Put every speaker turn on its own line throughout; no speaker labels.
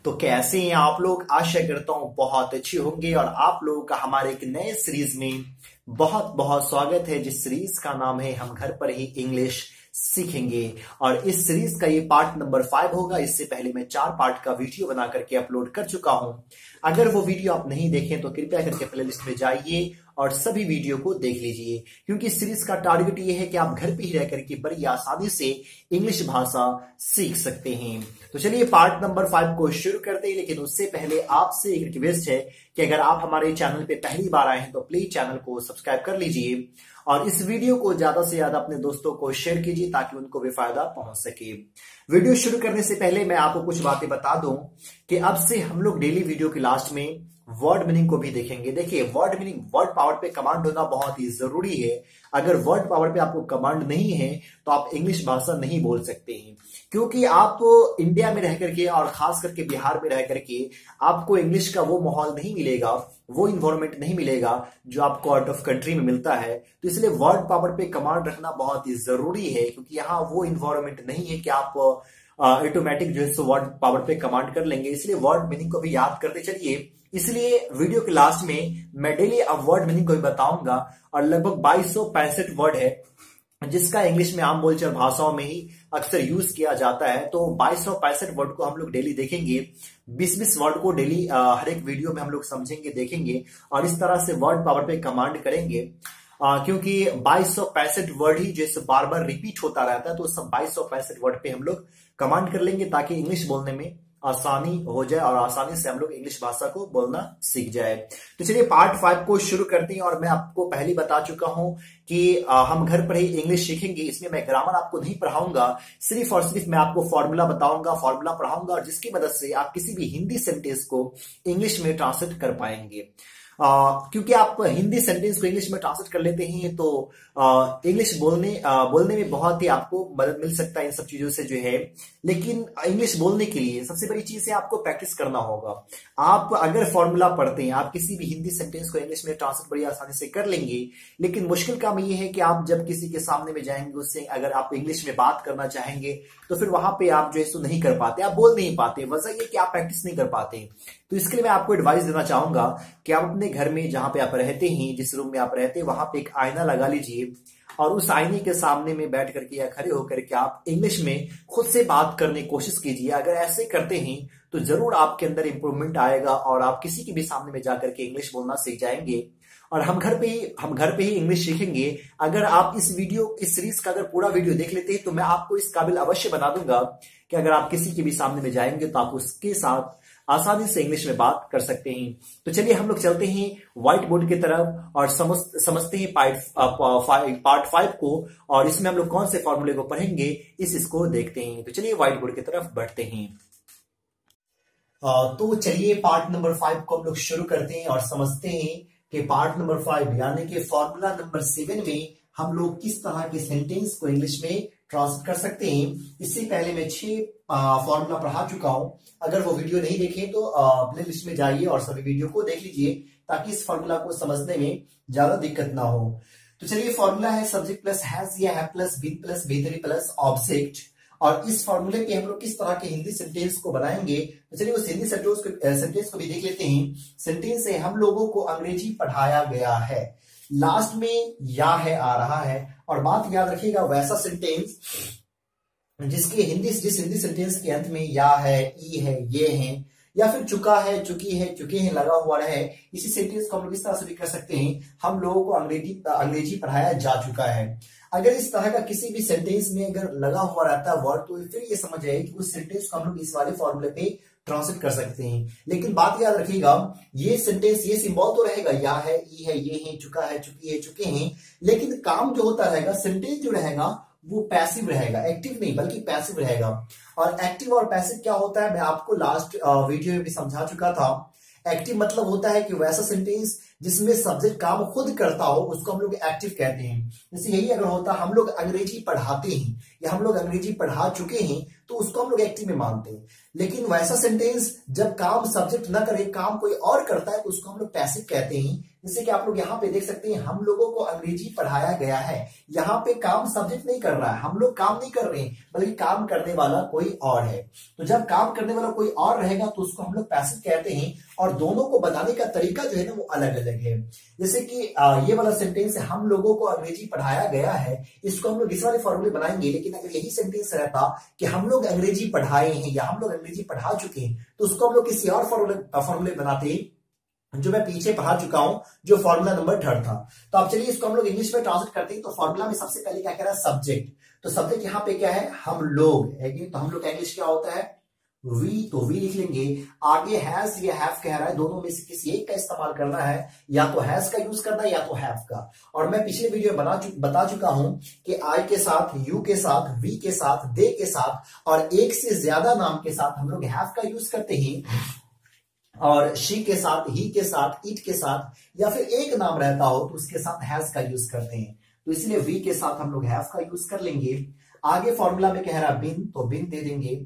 तो कैसे हैं आप लोग। आशा करता हूं बहुत अच्छे होंगे और आप लोगों का हमारे एक नए सीरीज में बहुत बहुत स्वागत है, जिस सीरीज का नाम है हम घर पर ही इंग्लिश सीखेंगे। और इस सीरीज का ये पार्ट नंबर 5 होगा। इससे पहले मैं 4 पार्ट का वीडियो बना करके अपलोड कर चुका हूं। अगर वो वीडियो आप नहीं देखें तो कृपया करके प्लेलिस्ट में जाइए और सभी वीडियो को देख लीजिए, क्योंकि इस सीरीज का टारगेट ये है कि आप घर पे ही रह करके बड़ी आसानी से इंग्लिश भाषा सीख सकते हैं। तो चलिए पार्ट नंबर 5 को शुरू करते हैं, लेकिन उससे पहले आपसे एक रिक्वेस्ट है कि अगर आप हमारे चैनल पे पहली बार आए हैं तो प्लीज चैनल को सब्सक्राइब कर लीजिए और इस वीडियो को ज्यादा से ज्यादा अपने दोस्तों को शेयर कीजिए ताकि उनको भी फायदा पहुंच सके। वीडियो शुरू करने से पहले मैं आपको कुछ बातें बता दूं कि अब से हम लोग डेली वीडियो के लास्ट में वर्ड मीनिंग को भी देखेंगे। देखिए, वर्ड मीनिंग, वर्ड पावर पे कमांड होना बहुत ही जरूरी है। अगर वर्ड पावर पे आपको कमांड नहीं है तो आप इंग्लिश भाषा नहीं बोल सकते हैं, क्योंकि आप इंडिया में रह करके और खास करके बिहार में रह करके आपको इंग्लिश का वो माहौल नहीं मिलेगा, वो इन्वायरमेंट नहीं मिलेगा जो आपको आउट ऑफ कंट्री में मिलता है। तो इसलिए वर्ड पावर पे कमांड रखना बहुत ही जरूरी है, क्योंकि यहाँ वो इन्वायरमेंट नहीं है कि आप ऑटोमेटिक जो है सो वर्ड पावर पे कमांड कर लेंगे। इसलिए वर्ड मीनिंग को भी याद करते चलिए। इसलिए वीडियो के लास्ट में मैं डेली अब वर्ड मीनिंग को भी बताऊंगा और लगभग 2265 वर्ड है, जिसका इंग्लिश में आम बोलचाल भाषाओं में ही अक्सर यूज किया जाता है। तो 2265 वर्ड को हम लोग डेली देखेंगे। 20-20 वर्ड को डेली हर एक वीडियो में हम लोग समझेंगे, देखेंगे और इस तरह से वर्ड पावर पे कमांड करेंगे, क्योंकि 2265 वर्ड ही जैसे बार बार रिपीट होता रहता है। तो सब 2265 वर्ड पे हम लोग कमांड कर लेंगे ताकि इंग्लिश बोलने में आसानी हो जाए और आसानी से हम लोग इंग्लिश भाषा को बोलना सीख जाए। तो चलिए पार्ट 5 को शुरू करते हैं। और मैं आपको पहले बता चुका हूं कि हम घर पर ही इंग्लिश सीखेंगे। इसमें मैं ग्रामर आपको नहीं पढ़ाऊंगा, सिर्फ और सिर्फ मैं आपको फॉर्मूला बताऊंगा, फॉर्मूला पढ़ाऊंगा, और जिसकी मदद से आप किसी भी हिंदी सेंटेंस को इंग्लिश में ट्रांसलेट कर पाएंगे। क्योंकि आप हिंदी सेंटेंस को इंग्लिश में ट्रांसलेट कर लेते हैं तो इंग्लिश बोलने में बहुत ही आपको मदद मिल सकता है इन सब चीजों से जो है। लेकिन इंग्लिश बोलने के लिए सबसे बड़ी चीज है आपको प्रैक्टिस करना होगा। आप अगर फॉर्मूला पढ़ते हैं, आप किसी भी हिंदी सेंटेंस को इंग्लिश में ट्रांसलेट बड़ी आसानी से कर लेंगे, लेकिन मुश्किल काम ये है कि आप जब किसी के सामने में जाएंगे, उससे अगर आप इंग्लिश में बात करना चाहेंगे तो फिर वहां पे आप जो है सो नहीं कर पाते, आप बोल नहीं पाते। वजह ये कि आप प्रैक्टिस नहीं कर पाते। तो इसके लिए मैं आपको एडवाइस देना चाहूंगा कि आप अपने घर में जहां पे आप रहते हैं, जिस रूम में आप रहते हैं, वहां पे एक आईना लगा लीजिए और उस आईने के सामने में बैठ करके या खड़े होकर के आप इंग्लिश में खुद से बात करने की कोशिश कीजिए। अगर ऐसे करते हैं तो जरूर आपके अंदर इंप्रूवमेंट आएगा और आप किसी के भी सामने में जाकर के इंग्लिश बोलना सीख जाएंगे। और हम घर पे ही इंग्लिश सीखेंगे। अगर आप इस सीरीज का अगर पूरा वीडियो देख लेते हैं तो मैं आपको इस काबिल अवश्य बना दूंगा कि अगर आप किसी के भी सामने में जाएंगे तो आप उसके साथ आसानी से इंग्लिश में बात कर सकते हैं। तो चलिए हम लोग चलते हैं व्हाइट बोर्ड की तरफ और समझते हैं पार्ट 5 को, और इसमें हम लोग कौन से फॉर्मूले को पढ़ेंगे इसको देखते हैं। तो चलिए व्हाइट बोर्ड की तरफ बढ़ते हैं। तो चलिए पार्ट नंबर 5 को हम लोग शुरू करते हैं और समझते हैं कि पार्ट नंबर 5 यानी कि फॉर्मूला नंबर 7 में हम लोग किस तरह के सेंटेंस को इंग्लिश में ट्रांसलेट कर सकते हैं। इससे पहले मैं 6 फॉर्मूला पढ़ा चुका हूं। अगर वो वीडियो नहीं देखे तो प्ले लिस्ट में जाइए और सभी वीडियो को देख लीजिए ताकि इस फॉर्मूला को समझने में ज्यादा दिक्कत ना हो। तो चलिए फॉर्मूला है सब्जेक्ट प्लस हैज या हैव प्लस बीन प्लस बेहतरी प्लस ऑब्जेक्ट। और इस फॉर्मूले पे हम लोग किस तरह के हिंदी सेंटेंस को बनाएंगे, तो चलिए उस हिंदी सेंटेंस को भी देख लेते हैं। सेंटेंस है हम लोगों को अंग्रेजी पढ़ाया गया है, लास्ट में या है आ रहा है। और बात याद रखिएगा, वैसा सेंटेंस जिस हिंदी सेंटेंस के अंत में या है, ई है, ये है या फिर चुका है, चुकी है, चुके हैं लगा हुआ रहे, इसी सेंटेंस को हम लोग इस तरह से भी कर सकते हैं, हम लोगों को अंग्रेजी पढ़ाया जा चुका है। अगर इस तरह का किसी भी सेंटेंस में अगर लगा हुआ रहता है वर्ड, तो फिर ये समझ जाए कि उस सेंटेंस को हम लोग इस वाले फॉर्मूले पे ट्रांसलेट कर सकते हैं। लेकिन बात याद रखिएगा, ये सेंटेंस, ये सिंबल तो रहेगा, या है, ई है, ये है, चुका है, चुकी है, चुके हैं, लेकिन काम जो होता रहेगा, सेंटेंस जो रहेगा वो पैसिव रहेगा, एक्टिव नहीं बल्कि पैसिव रहेगा। और एक्टिव और पैसिव क्या होता है मैं आपको लास्ट वीडियो में भी समझा चुका था। एक्टिव मतलब होता है कि वैसा सेंटेंस जिसमें सब्जेक्ट काम खुद करता हो, उसको हम लोग एक्टिव कहते हैं। जैसे यही अगर होता हम लोग अंग्रेजी पढ़ाते हैं या हम लोग अंग्रेजी पढ़ा चुके हैं तो उसको हम लोग एक्टिव में मानते हैं। लेकिन वैसा सेंटेंस जब काम सब्जेक्ट ना करे, काम कोई और करता है, तो उसको हम लोग पैसिव कहते हैं। जैसे कि आप लोग यहाँ पे देख सकते हैं, हम लोगों को अंग्रेजी पढ़ाया गया है। यहाँ पे काम सब्जेक्ट नहीं कर रहा है, हम लोग काम नहीं कर रहे हैं, बल्कि काम करने वाला कोई और है। तो जब काम करने वाला कोई और रहेगा तो उसको हम लोग पैसिव कहते हैं। और दोनों को बताने का तरीका जो है ना वो अलग अलग है। जैसे कि ये वाला सेंटेंस है, हम लोगों को अंग्रेजी पढ़ाया गया है, इसको हम लोग इस वाले फॉर्मूले बनाएंगे। लेकिन अगर यही सेंटेंस रहता कि हम लोग अंग्रेजी पढ़ाए हैं या हम लोग अंग्रेजी पढ़ा चुके हैं, तो उसको हम लोग किसी और फॉर्मूले बनाते, जो मैं पीछे पढ़ा चुका हूं, जो फॉर्मूला नंबर 3 था। तो अब चलिए इसको हम लोग इंग्लिश में ट्रांसलेट करते हैं। तो फॉर्मूला में सबसे पहले क्या कह रहा है, सब्जेक्ट। तो सब्जेक्ट यहाँ पे क्या है, हम लोग है कि, तो हम लोग का इंग्लिश क्या होता है, वी। तो वी लिख लेंगे। आगे हैज या हैव कह रहा है, दोनों में से किसी एक का इस्तेमाल करना है, या तो हैज का यूज करना है या तो हैव का। और मैं पिछले वीडियो में बता चुका हूं कि आई के साथ, यू के साथ, वी के साथ, दे के साथ और एक से ज्यादा नाम के साथ हम लोग हैव का यूज करते हैं। और शी के साथ, ही के साथ, इट के साथ, या फिर एक नाम रहता हो तो उसके साथ हैज का यूज करते हैं। तो इसलिए वी के साथ हम लोग हैव का यूज कर लेंगे। आगे फॉर्मूला में कह रहा बिन, तो बिन दे देंगे।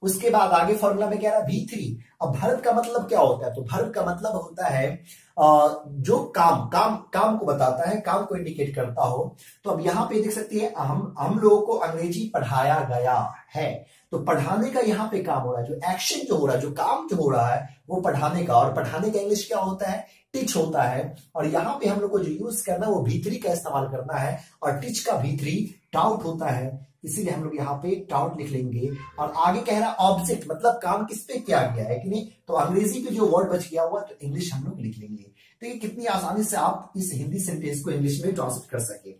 उसके बाद आगे फॉर्मूला में कह रहा V3। अब वर्ब का मतलब क्या होता है, तो वर्ब का मतलब होता है जो काम को बताता है, काम को इंडिकेट करता हो। तो अब यहाँ पे देख सकते हैं, हम लोगों को अंग्रेजी पढ़ाया गया है। तो पढ़ाने का यहाँ पे काम हो रहा है, जो एक्शन जो हो रहा है, जो काम जो हो रहा है वो पढ़ाने का। और पढ़ाने का इंग्लिश क्या होता है, टीच होता है। और यहाँ पे हम लोग को जो यूज करना है वो V3 का इस्तेमाल करना है। और टीच का V3 टाउट होता है, इसीलिए हम लोग यहाँ पे टाउट लिख लेंगे। और आगे कह रहा ऑब्जेक्ट, मतलब काम किस पे किया गया है कि नहीं। तो अंग्रेजी पे जो वर्ड बच गया हुआ, तो इंग्लिश हम लोग लिख लेंगे। तो ये कितनी आसानी से आप इस हिंदी सेंटेंस को इंग्लिश में ट्रांसलेट कर सके।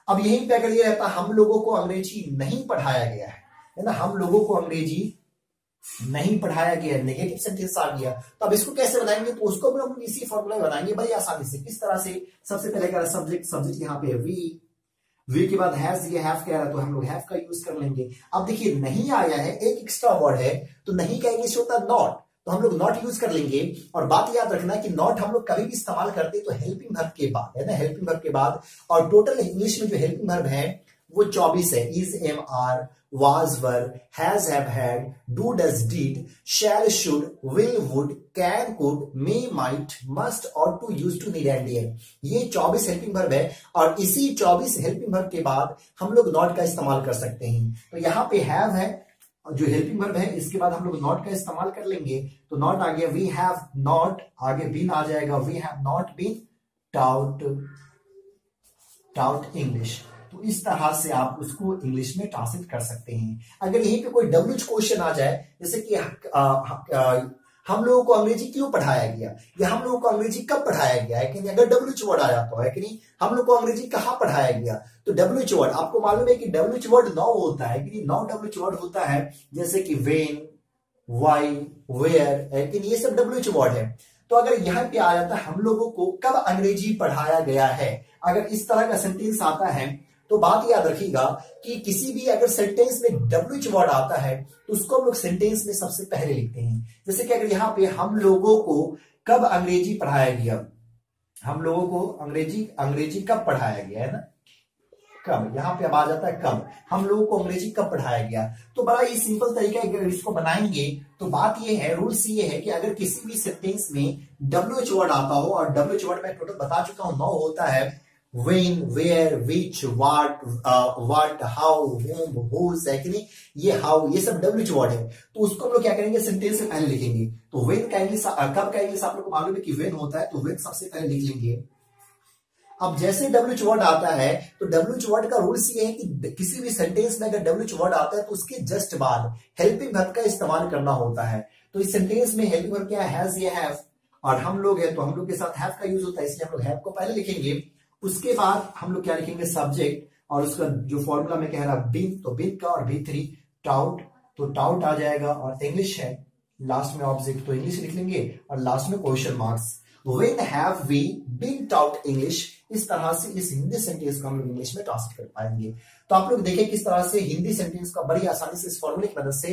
अब यहीं पे अगर ये रहता, हम लोगों को अंग्रेजी नहीं पढ़ाया गया है ना, हम लोगों को अंग्रेजी नहीं पढ़ाया गया, नेगेटिव सेंटेंस आ गया। तो अब इसको कैसे बनाएंगे, तो उसको भी हम इसी फॉर्मूला बनाएंगे बड़ी आसानी से। किस तरह से, सबसे पहले कह रहा सब्जेक्ट यहाँ पे वी के बाद हैज, ये हैव कह रहा है, तो हम लोग हैव का यूज कर लेंगे। अब देखिए नहीं आया है, एक एक्स्ट्रा वर्ड है, तो नहीं का इंग्लिश होता है नॉट, तो हम लोग नॉट यूज कर लेंगे। और बात याद रखना कि नॉट हम लोग कभी भी इस्तेमाल करते तो हेल्पिंग वर्ब के बाद है ना, हेल्पिंग वर्ब के बाद। और टोटल इंग्लिश में जो हेल्पिंग वर्ब है वो 24 है। Is, am, are, was, were, has, have, had, do, does, did, shall, should, will, would, can, could, may, might, must और to, used to, need and dare। ये 24 हेल्पिंग वर्ब है। और इसी 24 हेल्पिंग वर्ब के बाद हम लोग नॉट का इस्तेमाल कर सकते हैं। तो यहाँ पे हैव है जो हेल्पिंग वर्ब है, इसके बाद हम लोग नॉट का इस्तेमाल कर लेंगे। तो नॉट आ गया, वी हैव नॉट, आगे बीन आ जाएगा, we have not been taught English. तो इस तरह से आप उसको इंग्लिश में ट्रांसलेट कर सकते हैं। अगर यहीं पे कोई डब्ल्यूएच क्वेश्चन आ जाए, जैसे कि हम लोगों को अंग्रेजी क्यों पढ़ाया गया, या हम लोगों को अंग्रेजी कब पढ़ाया गया है कि नहीं, अगर डब्ल्यूएच वर्ड आ जाता है कि नहीं, हम लोग को अंग्रेजी कहाँ पढ़ाया गया, तो डब्ल्यूएच वर्ड आपको मालूम है कि डब्ल्यूएच वर्ड 9 होता है कि नहीं, 9 डब्ल्यूएच वर्ड होता है। जैसे कि वेन, वाई, वेयर है कि नहीं, ये सब डब्ल्यूएच वर्ड है। तो अगर यहाँ पे आ जाता है हम लोगों को कब अंग्रेजी पढ़ाया गया है, अगर इस तरह का सेंटेंस आता है, तो बात याद रखिएगा कि किसी भी अगर सेंटेंस में डब्ल्यूएच वर्ड आता है तो उसको हम लोग सेंटेंस में सबसे पहले लिखते हैं। जैसे कि अगर यहाँ पे हम लोगों को कब अंग्रेजी पढ़ाया गया, हम लोगों को अंग्रेजी कब पढ़ाया गया है ना, कब, यहाँ पे अब आ जाता है कब, हम लोगों को अंग्रेजी कब पढ़ाया गया। तो बड़ा ही सिंपल तरीका है, अगर इसको बनाएंगे तो बात ये है, रूल्स ये है कि अगर किसी भी सेंटेंस में डब्ल्यूएच वर्ड आता हो, और डब्ल्यूएच वर्ड मैं टोटल बता चुका हूं 9 होता है, when, where, which, what, how, whom, whose है कि नहीं, ये how, ये सब डब्ल्यूएच वर्ड है। तो उसको हम लोग क्या करेंगे, सेंटेंस से पहले लिखेंगे। तो when का इंग्लिश, कब का इंग्लिश आप लोग को मालूम है कि when होता है, तो when सबसे पहले लिख लेंगे। अब जैसे डब्ल्यूएच वर्ड आता है, तो डब्ल्यूएच वर्ड का रूल्स ये है कि किसी भी सेंटेंस में अगर डब्ल्यूएच वर्ड आता है तो उसके जस्ट बाद हेल्पिंग वर्ब का इस्तेमाल करना होता है। तो इस सेंटेंस में हेल्पिंग वर्ब क्या है, हैज, ये हैव, और हम लोग है तो हम लोग के साथ हैव का यूज होता है, इसलिए हम लोग हैव को पहले लिखेंगे। उसके बाद हम लोग क्या लिखेंगे, सब्जेक्ट, और उसका जो फॉर्मूला में कह रहा बिन, तो बिन का और V3 टाउट, तो टाउट आ जाएगा। और इंग्लिश है लास्ट में ऑब्जेक्ट, तो इंग्लिश लिख लेंगे, और लास्ट में question marks. When have we been taught English? इस तरह से इस हिंदी सेंटेंस को हम लोग इंग्लिश में ट्रांसलेट कर पाएंगे। तो आप लोग देखें किस तरह से हिंदी सेंटेंस का बड़ी आसानी से इस फॉर्मूले की मदद से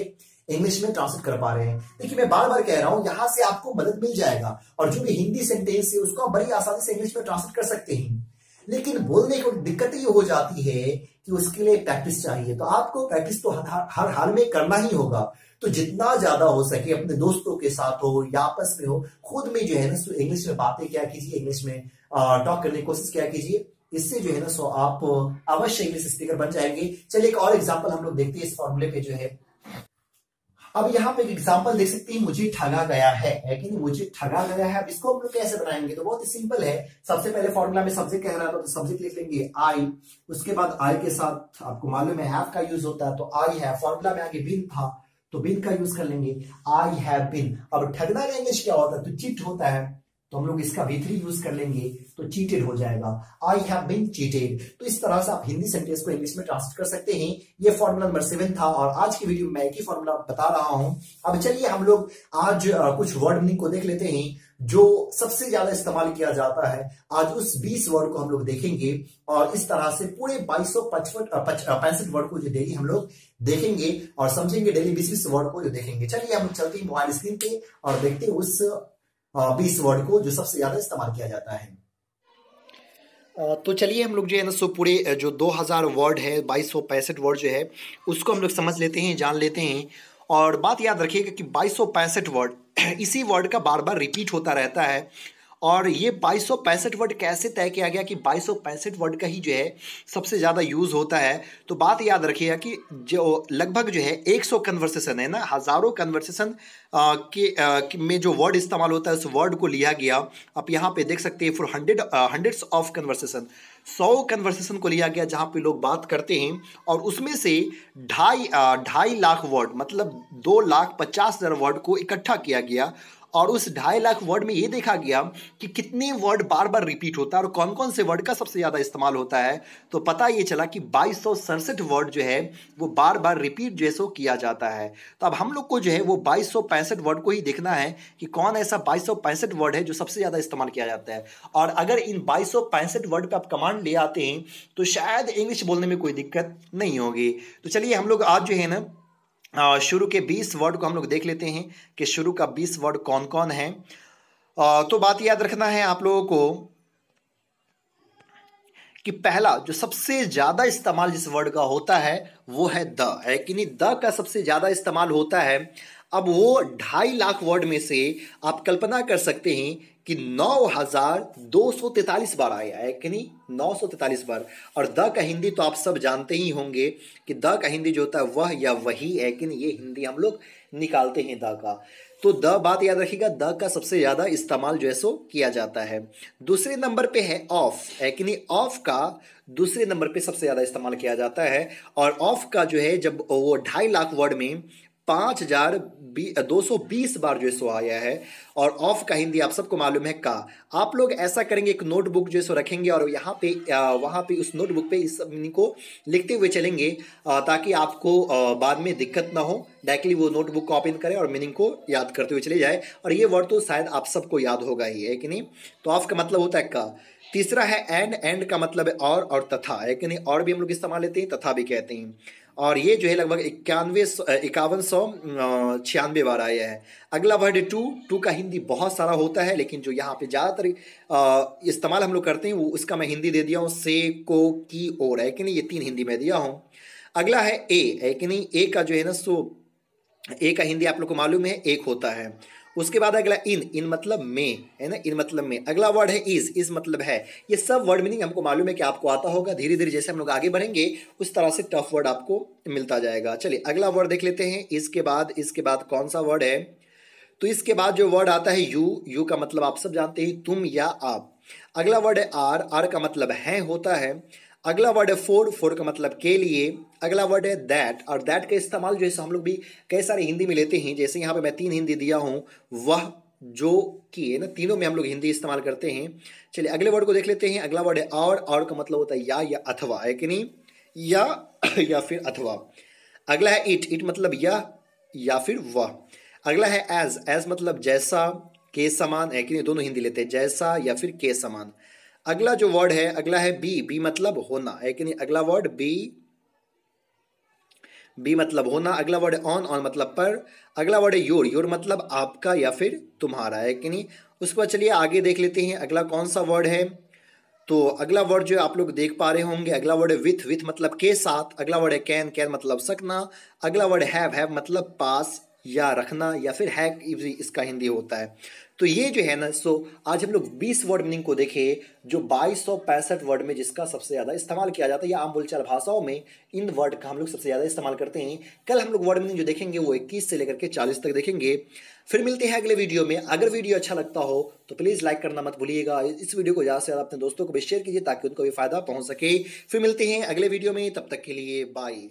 इंग्लिश में ट्रांसलेट कर पा रहे हैं। देखिए मैं बार बार कह रहा हूं, यहां से आपको मदद मिल जाएगा, और जो भी हिंदी सेंटेंस है उसको आप बड़ी आसानी से इंग्लिश में ट्रांसलेट कर सकते हैं। लेकिन बोलने की दिक्कत ये हो जाती है कि उसके लिए प्रैक्टिस चाहिए। तो आपको प्रैक्टिस तो हर हाल में करना ही होगा। तो जितना ज्यादा हो सके अपने दोस्तों के साथ हो या आपस में हो, खुद में जो है ना सो इंग्लिश में बातें क्या कीजिए, इंग्लिश में टॉक करने की कोशिश क्या कीजिए। इससे जो है ना सो आप अवश्य इंग्लिश स्पीकर बन जाएंगे। चलिए एक और एग्जाम्पल हम लोग देखते हैं इस फॉर्मूले पे जो है। अब यहाँ पे एक एग्जांपल देख सकते हैं, मुझे ठगा गया है कि नहीं, मुझे ठगा गया है। अब इसको हम लोग कैसे बनाएंगे, तो बहुत ही सिंपल है। सबसे पहले फॉर्मूला में सब्जेक्ट कह रहा था तो सब्जेक्ट लिख लेंगे आई, उसके बाद आई के साथ आपको मालूम है हैव का यूज होता है, तो आई है। फॉर्मूला में आगे बिन था तो बिन का यूज कर लेंगे, आई हैव बिन। अब ठगना का इंग्लिश क्या होता है, तो चीट होता है, तो हम लोग इसका V3 यूज कर लेंगे तो चीटेड हो जाएगा, आई हैव बीन चीटेड। तो इस तरह से आप हिंदी सेंटेंस को इंग्लिश में ट्रांसलेट कर सकते हैं। ये फॉर्मूला नंबर 7 था और आज की वीडियो में मैं एक ही फॉर्मूला बता रहा हूं। अब चलिए हम लोग आज कुछ वर्ड मीनिंग को देख लेते हैं जो सबसे ज्यादा इस्तेमाल किया जाता है। आज उस 20 वर्ड को हम लोग देखेंगे और इस तरह से पूरे 2265 वर्ड को जो डेली हम लोग देखेंगे और समझेंगे, डेली 20 वर्ड को जो देखेंगे। चलिए हम चलते हैं मोबाइल स्क्रीन पे और देखते हैं उस 20 वर्ड को जो सबसे ज्यादा इस्तेमाल किया जाता है। तो चलिए हम लोग जो है ना सो पूरे जो 2000 वर्ड है, 2265 वर्ड जो है उसको हम लोग समझ लेते हैं, जान लेते हैं। और बात याद रखिएगा कि 2265 वर्ड इसी वर्ड का बार बार रिपीट होता रहता है। और ये 2265 वर्ड कैसे तय किया गया कि 2265 वर्ड का ही जो है सबसे ज़्यादा यूज़ होता है। तो बात याद रखिएगा कि जो लगभग जो है 100 कन्वर्सेशन है ना, हज़ारों कन्वर्सेशन में जो वर्ड इस्तेमाल होता है उस वर्ड को लिया गया। आप यहाँ पे देख सकते हैं for hundreds of conversation, 100 conversation को लिया गया जहाँ पे लोग बात करते हैं और उसमें से ढाई लाख वर्ड मतलब 2,50,000 वर्ड को इकट्ठा किया गया। और उस 2.5 लाख वर्ड में ये देखा गया कि कितने वर्ड बार बार रिपीट होता है और कौन कौन से वर्ड का सबसे ज़्यादा इस्तेमाल होता है। तो पता ये चला कि 2267 वर्ड जो है वो बार बार रिपीट जैसो किया जाता है। तो अब हम लोग को जो है वो 2265 वर्ड को ही देखना है कि कौन ऐसा 2265 वर्ड है जो सबसे ज़्यादा इस्तेमाल किया जाता है। और अगर इन 2265 वर्ड पर आप कमांड ले आते हैं तो शायद इंग्लिश बोलने में कोई दिक्कत नहीं होगी। तो चलिए हम लोग आज जो है ना शुरू के 20 वर्ड को हम लोग देख लेते हैं कि शुरू का 20 वर्ड कौन कौन है। तो बात याद रखना है आप लोगों को कि पहला जो सबसे ज्यादा इस्तेमाल जिस वर्ड का होता है वो है द, है कि नहीं। द का सबसे ज्यादा इस्तेमाल होता है। अब वो 2.5 लाख वर्ड में से आप कल्पना कर सकते हैं कि 9,243 बार आया है कि नहीं, 943 बार। और द का हिंदी तो आप सब जानते ही होंगे कि द का हिंदी जो होता है वह या वही है कि नहीं, ये हिंदी हम लोग निकालते हैं द का। तो द बात याद रखिएगा, द का सबसे ज्यादा इस्तेमाल जो है सो किया जाता है। दूसरे नंबर पे है ऑफ, है कि नहीं। ऑफ का दूसरे नंबर पे सबसे ज्यादा इस्तेमाल किया जाता है। और ऑफ का जो है जब वो 2.5 लाख वर्ड में 5,220 बार जो है सो आया है। और ऑफ का हिंदी आप सबको मालूम है का। आप लोग ऐसा करेंगे, एक नोटबुक जो है सो रखेंगे और यहाँ पे वहाँ पे उस नोटबुक पे इस मीनिंग को लिखते हुए चलेंगे ताकि आपको बाद में दिक्कत ना हो। डायरेक्टली वो नोटबुक को ओपन करें और मीनिंग को याद करते हुए चले जाए। और ये वर्ड तो शायद आप सबको याद होगा ही, है कि नहीं। तो ऑफ का मतलब होता है का। तीसरा है एंड का मतलब है और तथा, है कि नहीं। और भी हम लोग इस्तेमाल लेते हैं, तथा भी कहते हैं। और ये जो है लगभग 5196 बार आया है। अगला वर्ड है टू का हिंदी बहुत सारा होता है लेकिन जो यहाँ पे ज़्यादातर इस्तेमाल हम लोग करते हैं वो उसका मैं हिंदी दे दिया हूँ से, को, की, और, है कि नहीं। ये 3 हिंदी में दिया हूँ। अगला है ए, है कि नहीं। ए का जो है ना सो ए का हिंदी आप लोग को मालूम है एक होता है। उसके बाद अगला इन मतलब में, है ना, इन मतलब में। अगला वर्ड है इज मतलब है। ये सब वर्ड मीनिंग हमको मालूम है कि आपको आता होगा। धीरे धीरे जैसे हम लोग आगे बढ़ेंगे उस तरह से टफ वर्ड आपको मिलता जाएगा। चलिए अगला वर्ड देख लेते हैं। इसके बाद कौन सा वर्ड है, तो इसके बाद जो वर्ड आता है यू का मतलब आप सब जानते हैं तुम या आप। अगला वर्ड है आर का मतलब है होता है। अगला वर्ड है फोर का मतलब के लिए। अगला वर्ड है दैट, और दैट का इस्तेमाल जो है हम लोग भी कई सारे हिंदी में लेते हैं। जैसे यहाँ पे मैं 3 हिंदी दिया हूँ, वह, जो, की, है ना। तीनों में हम लोग हिंदी इस्तेमाल करते हैं। चलिए अगले वर्ड को देख लेते हैं। अगला वर्ड है और का मतलब होता है या अथवा, है कि नहीं, या फिर अथवा। अगला है इट मतलब या फिर वह। अगला है एज मतलब जैसा, के समान, है कि नहीं। दोनों हिंदी लेते हैं, जैसा या फिर के समान। अगला जो वर्ड है अगला है बी मतलब होना, है कि नहीं। अगला वर्ड बी मतलब होना। अगला वर्ड है ऑन मतलब पर। अगला वर्ड है योर मतलब आपका या फिर तुम्हारा, है कि नहीं। उसके बाद चलिए आगे देख लेते हैं अगला कौन सा वर्ड है। तो अगला वर्ड जो आप लोग देख पा रहे होंगे, अगला वर्ड है विथ, विथ मतलब के साथ। अगला वर्ड है कैन, कैन मतलब सकना। अगला वर्ड हैव मतलब पास या रखना, या फिर है इसका हिंदी होता है। तो ये जो है ना, सो आज हम लोग 20 वर्ड मीनिंग को देखें, जो 2265 वर्ड में जिसका सबसे ज़्यादा इस्तेमाल किया जाता है, या आम बोलचाल भाषाओं में इन वर्ड का हम लोग सबसे ज़्यादा इस्तेमाल करते हैं। कल हम लोग वर्ड मीनिंग जो देखेंगे वो 21 से लेकर के 40 तक देखेंगे। फिर मिलते हैं अगले वीडियो में। अगर वीडियो अच्छा लगता हो तो प्लीज़ लाइक करना मत भूलिएगा। इस वीडियो को ज़्यादा से ज़्यादा अपने दोस्तों को भी शेयर कीजिए ताकि उनको भी फायदा पहुंच सके। फिर मिलते हैं अगले वीडियो में, तब तक के लिए बाय।